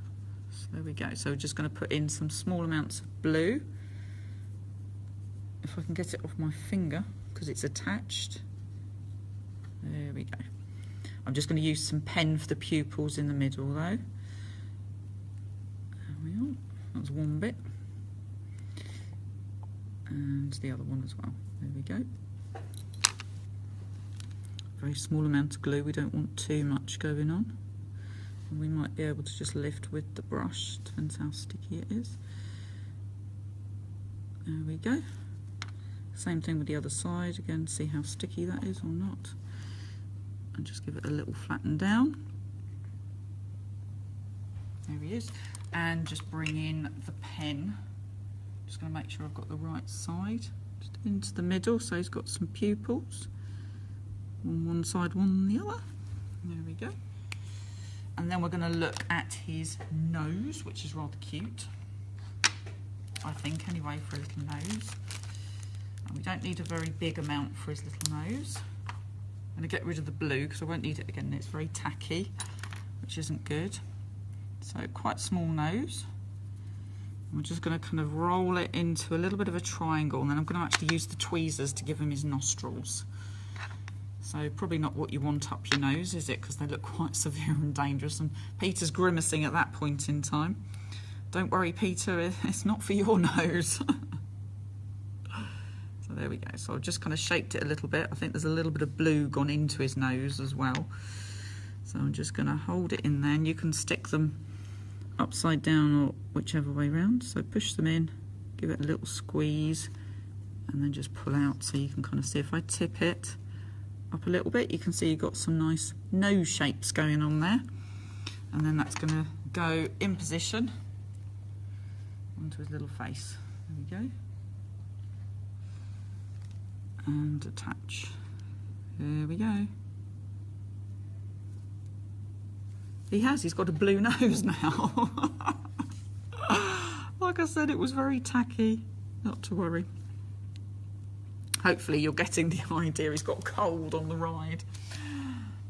So there we go. So we're just going to put in some small amounts of blue. If I can get it off my finger, because it's attached. There we go. I'm just going to use some pen for the pupils in the middle though. That's one bit. And the other one as well. There we go. Very small amount of glue, we don't want too much going on. And we might be able to just lift with the brush, depends how sticky it is. There we go. Same thing with the other side, again, see how sticky that is or not. And just give it a little flatten down. There he is. And just bring in the pen. Just going to make sure I've got the right side. Just into the middle, so he's got some pupils. One side, one on the other. There we go. And then we're going to look at his nose, which is rather cute. I think, anyway, for a little nose. And we don't need a very big amount for his little nose. I'm going to get rid of the blue because I won't need it again. It's very tacky, which isn't good. So quite small nose. We're just going to kind of roll it into a little bit of a triangle, and then I'm going to actually use the tweezers to give him his nostrils. So probably not what you want up your nose, is it? Because they look quite severe and dangerous, and Peter's grimacing at that point in time. Don't worry, Peter, it's not for your nose. So there we go. So I've just kind of shaped it a little bit. I think there's a little bit of blue gone into his nose as well. So I'm just going to hold it in there, and you can stick them upside down or whichever way round. So push them in, give it a little squeeze, and then just pull out, so you can kind of see. If I tip it up a little bit, you can see you've got some nice nose shapes going on there. And then that's going to go in position onto his little face. There we go. And attach. There we go. He's got a blue nose now. Like I said, it was very tacky. Not to worry. Hopefully you're getting the idea. He's got cold on the ride.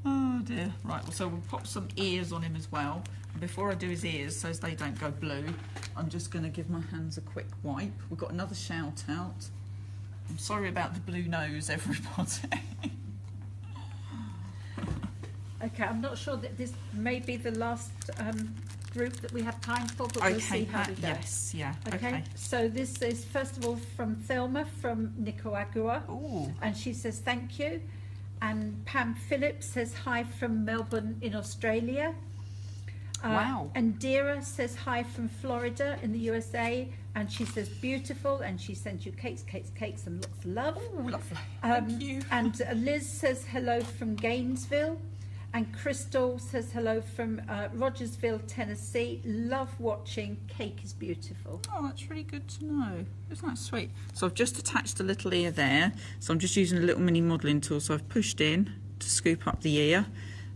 Oh dear. Right, so we'll pop some ears on him as well. And before I do his ears, so as they don't go blue, I'm just going to give my hands a quick wipe. We've got another shout out. I'm sorry about the blue nose, everybody. Okay, I'm not sure that this may be the last group that we have time for, but we'll see how we go. Yes, yeah. Okay, so this is first of all from Thelma from Nicaragua. Ooh. And she says thank you. And Pam Phillips says hi from Melbourne in Australia. Wow. And Dira says hi from Florida in the USA. And she says beautiful, and she sends you cakes, and lots of love. Oh, lovely. Thank you. And Liz says hello from Gainesville. And Crystal says hello from Rogersville, Tennessee. Love watching. Cake is beautiful. Oh, that's really good to know. Isn't that sweet? So I've just attached a little ear there. So I'm just using a little mini modelling tool. So I've pushed in to scoop up the ear,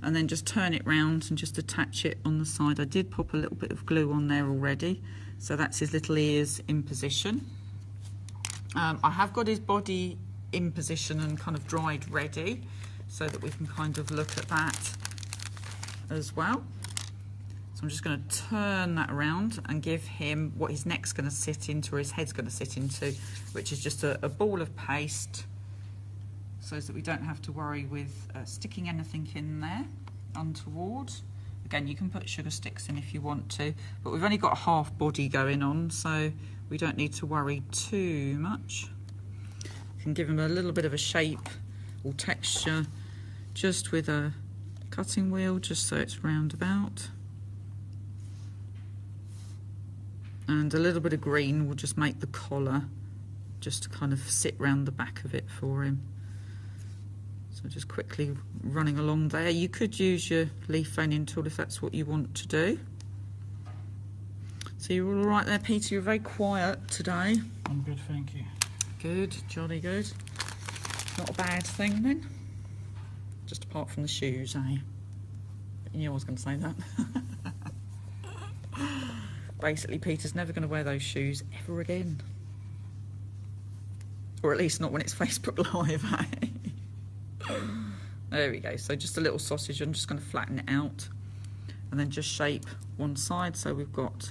and then just turn it round and just attach it on the side. I did pop a little bit of glue on there already. So that's his little ears in position. I have got his body in position and kind of dried ready, so that we can kind of look at that as well. So I'm just going to turn that around and give him what his neck's going to sit into, or his head's going to sit into, which is just a ball of paste, so that we don't have to worry with sticking anything in there untoward. Again, you can put sugar sticks in if you want to, but we've only got half body going on, so we don't need to worry too much. You can give him a little bit of a shape or texture just with a cutting wheel, just so it's round about. And a little bit of green will just make the collar just to kind of sit round the back of it for him. So just quickly running along there. You could use your leaf veining tool if that's what you want to do. So you're all right there, Peter? You're very quiet today. I'm good, thank you. Good, jolly good. Not a bad thing then. Just apart from the shoes, eh? But you knew I was going to say that. Basically, Peter's never going to wear those shoes ever again. Or at least not when it's Facebook Live, eh? There we go. So just a little sausage. I'm just going to flatten it out and then just shape one side. So we've got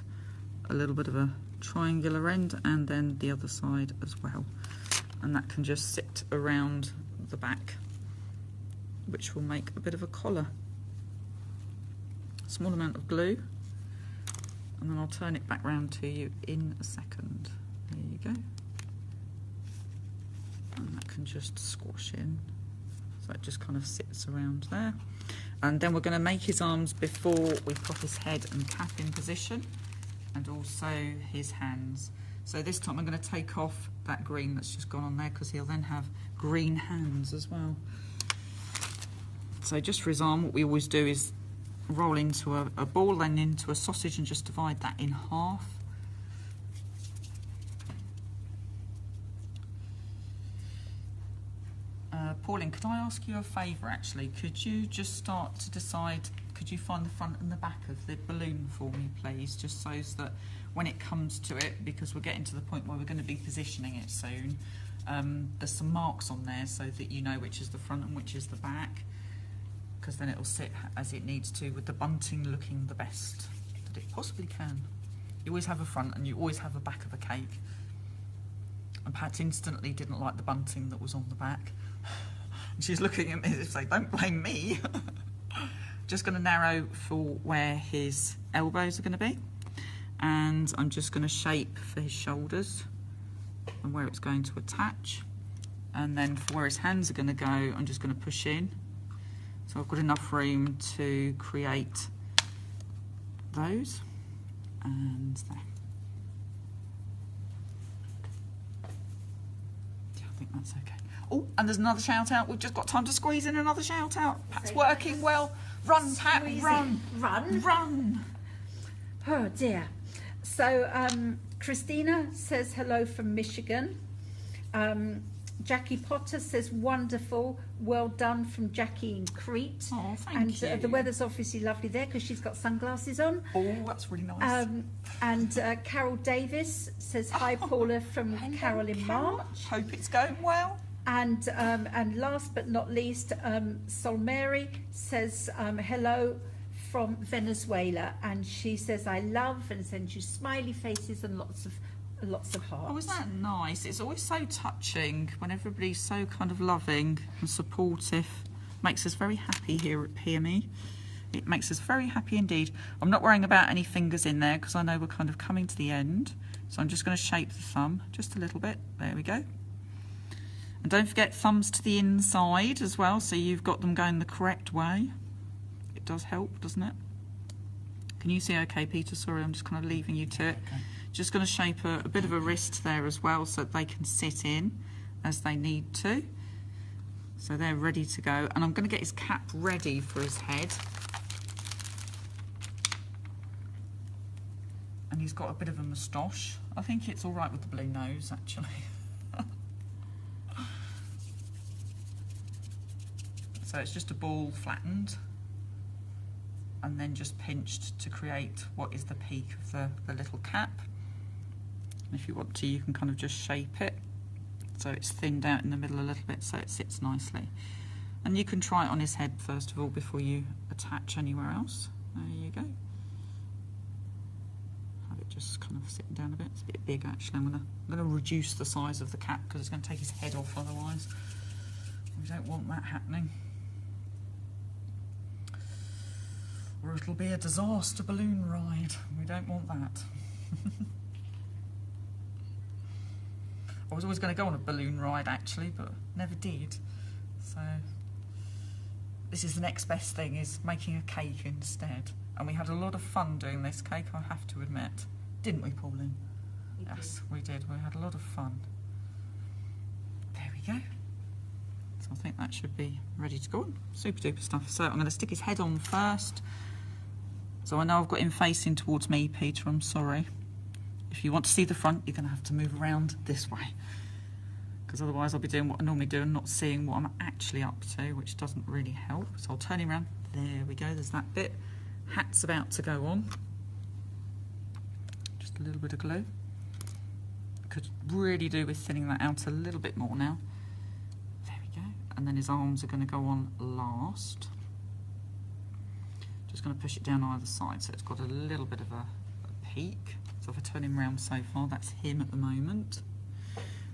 a little bit of a triangular end, and then the other side as well. And that can just sit around the back, which will make a bit of a collar. Small amount of glue, And then I'll turn it back round to you in a second. There you go. And that can just squash in. So it just kind of sits around there. And then we're going to make his arms before we pop his head and cap in position, and also his hands. So this time I'm going to take off that green that's just gone on there, because he'll then have green hands as well. So just for his arm, what we always do is roll into a ball, then into a sausage, and just divide that in half. Pauline, could I ask you a favour actually? Could you just start to decide, could you find the front and the back of the balloon for me please, just so that when it comes to it, because we're getting to the point where we're going to be positioning it soon, there's some marks on there so that you know which is the front and which is the back, because then it'll sit as it needs to, with the bunting looking the best that it possibly can. You always have a front and you always have a back of a cake. And Pat instantly didn't like the bunting that was on the back. And she's looking at me as if to say, don't blame me. Just going to narrow for where his elbows are going to be. And I'm just going to shape for his shoulders and where it's going to attach. And then for where his hands are going to go, I'm just going to push in. So I've got enough room to create those. And there. Yeah, I think that's okay. Oh, and there's another shout out. We've just got time to squeeze in another shout out. Pat's working well. Run, Pat, run. Run. Run. Oh dear. So Christina says hello from Michigan. Jackie Potter says wonderful, well done from Jackie in Crete. Oh, thank you. And the weather's obviously lovely there because she's got sunglasses on. Oh, that's really nice. And Carol Davis says hi, Paula, from Carol in March. Hope it's going well. And last but not least, Sol Mary says hello from Venezuela, and she says I love, and sends you smiley faces and lots of hearts. Oh, isn't that nice? It's always so touching when everybody's so kind of loving and supportive. Makes us very happy here at PME. It makes us very happy indeed. I'm not worrying about any fingers in there because I know we're kind of coming to the end. So I'm just going to shape the thumb just a little bit. There we go. And don't forget thumbs to the inside as well, so you've got them going the correct way. It does help, doesn't it? Can you see okay, Peter? Sorry, I'm just kind of leaving you to it. Okay. Just going to shape a bit of a wrist there as well so that they can sit in as they need to. So they're ready to go. And I'm going to get his cap ready for his head. And he's got a bit of a moustache. I think it's all right with the blue nose, actually. So it's just a ball flattened and then just pinched to create what is the peak of the little cap. And if you want to, you can kind of just shape it so it's thinned out in the middle a little bit so it sits nicely. And you can try it on his head first of all before you attach anywhere else. There you go. Have it just kind of sitting down a bit. It's a bit big actually. I'm gonna reduce the size of the cap because it's going to take his head off otherwise. We don't want that happening. Or it'll be a disaster balloon ride. We don't want that. I was always going to go on a balloon ride actually, but never did. So this is the next best thing, is making a cake instead. And we had a lot of fun doing this cake, I have to admit. Didn't we, Pauline? Yes, we did. We had a lot of fun. There we go. So I think that should be ready to go on. Super duper stuff. So I'm going to stick his head on first. So I know I've got him facing towards me, Peter, I'm sorry. If you want to see the front, you're going to have to move around this way. Because otherwise I'll be doing what I normally do and not seeing what I'm actually up to, which doesn't really help. So I'll turn him around. There we go, there's that bit. Hat's about to go on. Just a little bit of glue. Could really do with thinning that out a little bit more now. There we go. And then his arms are going to go on last. Just going to push it down either side so it's got a little bit of a peak. So if I turn him around so far, that's him at the moment.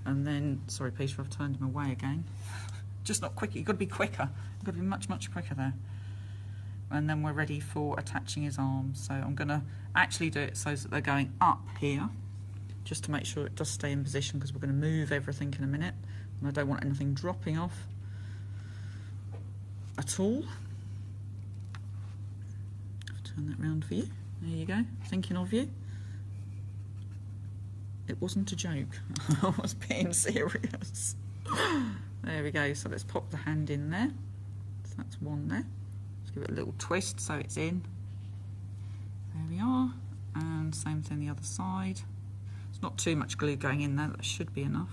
And then, sorry Peter, I've turned him away again. Just not quick, you've got to be quicker. You've got to be much, much quicker there. and then we're ready for attaching his arms. So I'm going to actually do it so that they're going up here, just to make sure it does stay in position, because we're going to move everything in a minute and I don't want anything dropping off at all. I'll turn that round for you. There you go, thinking of you. It wasn't a joke, I was being serious. There we go, so let's pop the hand in there. So that's one there. Let's give it a little twist so it's in. There we are, and same thing the other side. It's not too much glue going in there, that should be enough.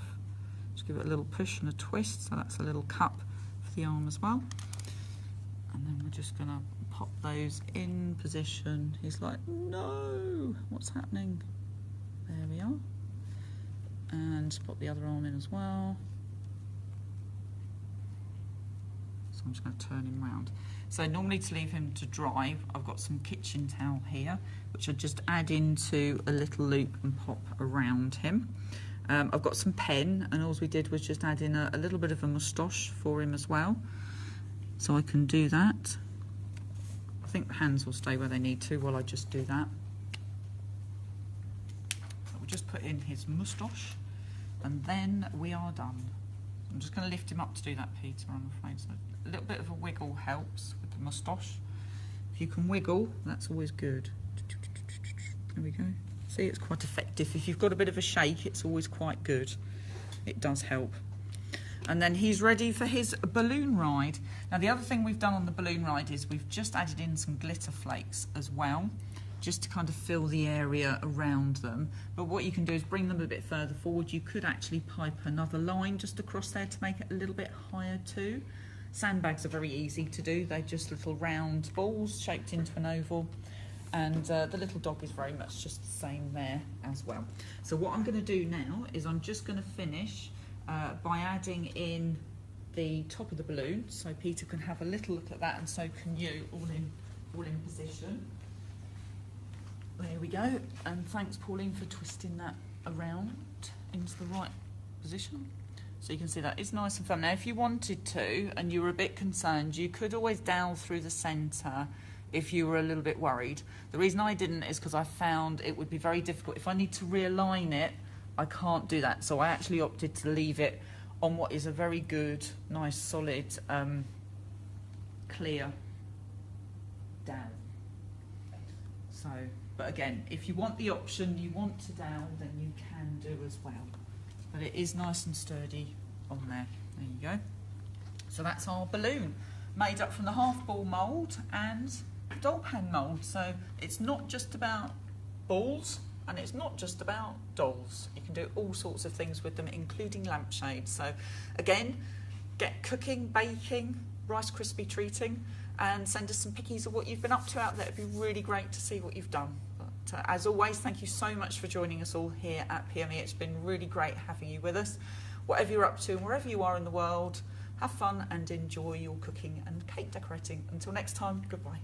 Just give it a little push and a twist, so that's a little cup for the arm as well. And then we're just gonna pop those in position. He's like, no, what's happening? There we are. And pop the other arm in as well. So I'm just going to turn him round. So normally, to leave him to dry, I've got some kitchen towel here, which I just add into a little loop and pop around him. I've got some pen, and all we did was just add in a little bit of a moustache for him as well. So I can do that. I think the hands will stay where they need to while I just do that. So we'll just put in his moustache, and then we are done. I'm just going to lift him up to do that, Peter, I'm afraid. So a little bit of a wiggle helps with the moustache. If you can wiggle, that's always good. There we go. See, it's quite effective. If you've got a bit of a shake, it's always quite good. It does help. And then he's ready for his balloon ride. Now, the other thing we've done on the balloon ride is we've just added in some glitter flakes as well, just to kind of fill the area around them. But what you can do is bring them a bit further forward. You could actually pipe another line just across there to make it a little bit higher too. Sandbags are very easy to do. They're just little round balls shaped into an oval. And the little dog is very much just the same there as well. So what I'm going to do now is I'm just going to finish by adding in the top of the balloon, so Peter can have a little look at that, and so can you, all in position. There we go, and thanks Pauline for twisting that around into the right position. So you can see that it's nice and firm. Now if you wanted to, and you were a bit concerned, you could always dowel through the centre if you were a little bit worried. The reason I didn't is because I found it would be very difficult. If I need to realign it, I can't do that. So I actually opted to leave it on what is a very good, nice, solid, clear dowel. So, but again, if you want the option, you want to dowel, then you can do as well. But it is nice and sturdy on there. There you go. So that's our balloon, made up from the half ball mould and doll pan mould. So it's not just about balls, and it's not just about dolls. You can do all sorts of things with them, including lampshades. So again, get cooking, baking, Rice Krispie treating, and send us some pickies of what you've been up to out there. It'd be really great to see what you've done. But as always, thank you so much for joining us all here at PME. It's been really great having you with us. Whatever you're up to and wherever you are in the world, have fun and enjoy your cooking and cake decorating. Until next time, goodbye.